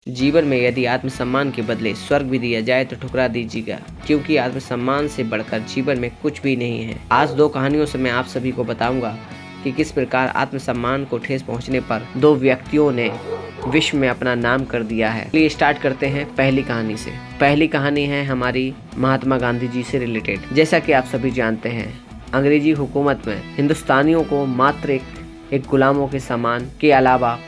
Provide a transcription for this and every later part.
जीवन में यदि आत्मसम्मान के बदले स्वर्ग भी दिया जाए तो ठुकरा दीजिएगा, क्योंकि आत्मसम्मान से बढ़कर जीवन में कुछ भी नहीं है। आज दो कहानियों से मैं आप सभी को बताऊंगा कि किस प्रकार आत्मसम्मान को ठेस पहुंचने पर दो व्यक्तियों ने विश्व में अपना नाम कर दिया है। चलिए स्टार्ट करते हैं पहली कहानी से। पहली कहानी है हमारी महात्मा गांधी जी से रिलेटेड। जैसा कि आप सभी जानते हैं, अंग्रेजी हुकूमत में हिंदुस्तानियों को मात्र एक गुलामों के समान के अलावा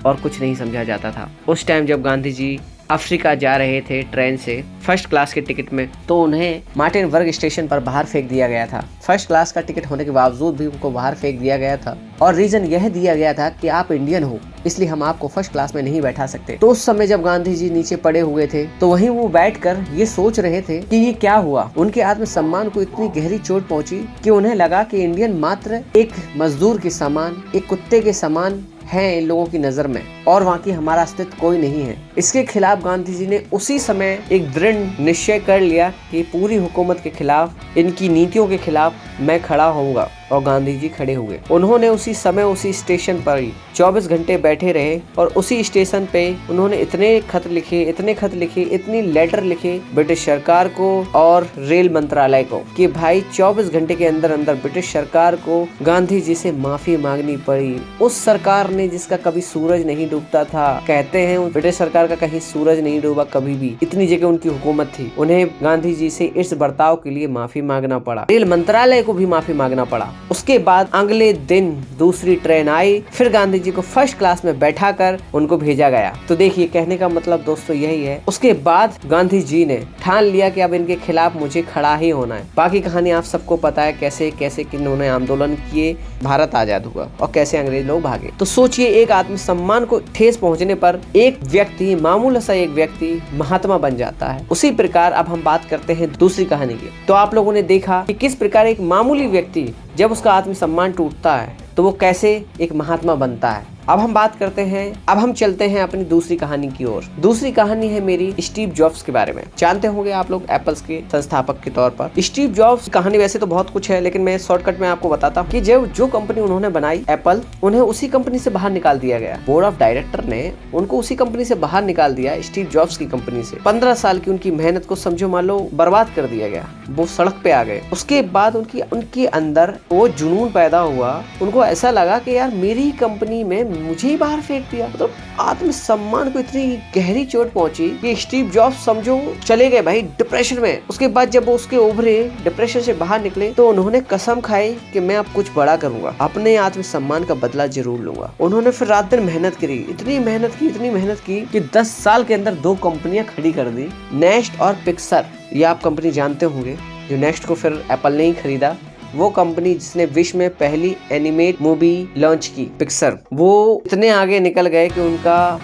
और कुछ नहीं समझा जाता था। उस टाइम जब गांधी जी अफ्रीका जा रहे थे ट्रेन से फर्स्ट क्लास के टिकट में, तो उन्हें मार्टिन वर्ग स्टेशन पर बाहर फेंक दिया गया था। फर्स्ट क्लास का टिकट होने के बावजूद भी उनको बाहर फेंक दिया गया था और रीजन यह दिया गया था कि आप इंडियन हो, इसलिए हम आपको फर्स्ट क्लास में नहीं बैठा सकते। तो उस समय जब गांधी जी नीचे पड़े हुए थे तो वहीं वो बैठकर ये सोच रहे थे कि ये क्या हुआ। उनके आत्मसम्मान को इतनी गहरी चोट पहुंची कि उन्हें लगा कि इंडियन मात्र एक मजदूर के समान, एक कुत्ते के समान है इन लोगों की नजर में, और वहाँ की हमारा अस्तित्व कोई नहीं है। इसके खिलाफ गांधी जी ने उसी समय एक दृढ़ निश्चय कर लिया कि पूरी हुकूमत के खिलाफ, इनकी नीतियों के खिलाफ मैं खड़ा होऊंगा, और गांधी जी खड़े हुए। उन्होंने उसी समय उसी स्टेशन पर 24 घंटे बैठे रहे और उसी स्टेशन पे उन्होंने इतने खत लिखे, इतनी लेटर लिखे ब्रिटिश सरकार को और रेल मंत्रालय को कि भाई 24 घंटे के अंदर अंदर ब्रिटिश सरकार को गांधी जी से माफी मांगनी पड़ी। उस सरकार ने जिसका कभी सूरज नहीं डूबता था, कहते हैं ब्रिटिश सरकार का कहीं सूरज नहीं डूबा कभी भी, इतनी जगह उनकी हुकूमत थी। उन्हें गांधी जी से इस बर्ताव के लिए माफी मांगना पड़ा, रेल मंत्रालय को भी माफी मांगना पड़ा। उसके बाद अगले दिन दूसरी ट्रेन आई, फिर गांधी जी को फर्स्ट क्लास में बैठाकर उनको भेजा गया। तो देखिए, कहने का मतलब दोस्तों यही है। उसके बाद गांधी जी ने ठान लिया कि अब इनके खिलाफ मुझे खड़ा ही होना है। बाकी कहानी आप सबको पता है, कैसे कैसे किन्होंने आंदोलन किए, भारत आजाद हुआ और कैसे अंग्रेज लोग भागे। तो सोचिए, एक आत्मसम्मान को ठेस पहुंचने पर एक व्यक्ति, मामूली सा एक व्यक्ति महात्मा बन जाता है। उसी प्रकार अब हम बात करते हैं दूसरी कहानी की। तो आप लोगों ने देखा कि किस प्रकार एक मामूली व्यक्ति जब उसका आत्मसम्मान टूटता है तो वो कैसे एक महात्मा बनता है। अब हम बात करते हैं, अब हम चलते हैं अपनी दूसरी कहानी की ओर। दूसरी कहानी है मेरी स्टीव जॉब्स के बारे में। जानते होंगे आप लोग एप्पल के संस्थापक के तौर पर। स्टीव जॉब्स कहानी वैसे तो बहुत कुछ है, लेकिन मैं शॉर्टकट में आपको बताता हूँ कि जो कंपनी उन्होंने बनाई एप्पल, उन्हें उसी कंपनी से बाहर निकाल दिया गया। बोर्ड ऑफ डायरेक्टर ने उनको उसी कंपनी से बाहर निकाल दिया, स्टीव जॉब्स की कंपनी से। 15 साल की उनकी मेहनत को समझो मान लो बर्बाद कर दिया गया, वो सड़क पे आ गए। उसके बाद उनके अंदर वो जुनून पैदा हुआ, उनको ऐसा लगा कि यार मेरी कंपनी में मुझे ही बाहर फेंक दिया। मतलब आत्मसम्मान को इतनी गहरी चोट पहुंची कि स्टीव जॉब्स समझो चले गए भाई डिप्रेशन में। उसके बाद जब वो उसके उभरे, डिप्रेशन से बाहर निकले, तो उन्होंने कसम खाई कि मैं अब कुछ बड़ा करूंगा, अपने आत्मसम्मान का बदला जरूर लूंगा। उन्होंने फिर रात दिन मेहनत करी, इतनी मेहनत की कि 10 साल के अंदर 2 कंपनियां खड़ी कर दी, नेक्स्ट और पिक्सर। ये आप कंपनी जानते होंगे, जो नेक्स्ट को फिर एप्पल ने ही खरीदा। वो कंपनी जिसने विश्व में पहली एनिमेट मूवी लॉन्च की, पिक्सर, वो इतने आगे निकल गए कि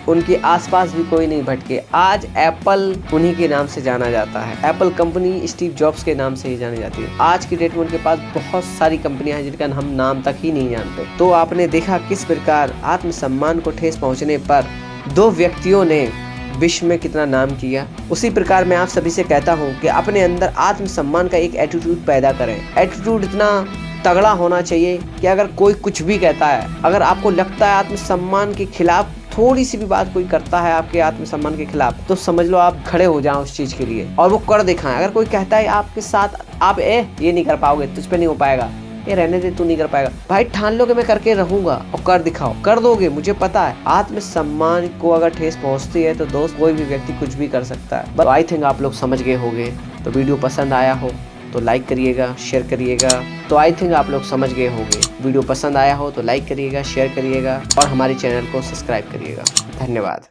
उनके आसपास भी कोई नहीं भटके। आज एप्पल उन्हीं के नाम से जाना जाता है। एप्पल कंपनी स्टीव जॉब्स के नाम से ही जानी जाती है। आज की डेट में उनके पास बहुत सारी कंपनियां हैं जिनका हम नाम तक ही नहीं जानते। तो आपने देखा किस प्रकार आत्मसम्मान को ठेस पहुंचने पर दो व्यक्तियों ने विश्व में कितना नाम किया। उसी प्रकार मैं आप सभी से कहता हूँ कि अपने अंदर आत्मसम्मान का एक एटीट्यूड पैदा करें। एटीट्यूड इतना तगड़ा होना चाहिए कि अगर कोई कुछ भी कहता है, अगर आपको लगता है आत्मसम्मान के खिलाफ थोड़ी सी भी बात कोई करता है आपके आत्मसम्मान के खिलाफ, तो समझ लो आप खड़े हो जाओ उस चीज के लिए और वो कर दिखाएं। अगर कोई कहता है आपके साथ, आप ये नहीं कर पाओगे, तुझ पे नहीं हो पाएगा, ये रहने दे, तू नहीं कर पाएगा, भाई ठान लो कि मैं करके रहूंगा, और कर दिखाओ, कर दोगे, मुझे पता है। आत्मसम्मान को अगर ठेस पहुंचती है तो दोस्त कोई भी व्यक्ति कुछ भी कर सकता है। बट आई थिंक आप लोग समझ गए होंगे। तो वीडियो पसंद आया हो तो लाइक करिएगा, शेयर करिएगा। तो आई थिंक आप लोग समझ गए होंगे। वीडियो पसंद आया हो तो लाइक करिएगा, शेयर करिएगा और हमारे चैनल को सब्सक्राइब करिएगा। धन्यवाद।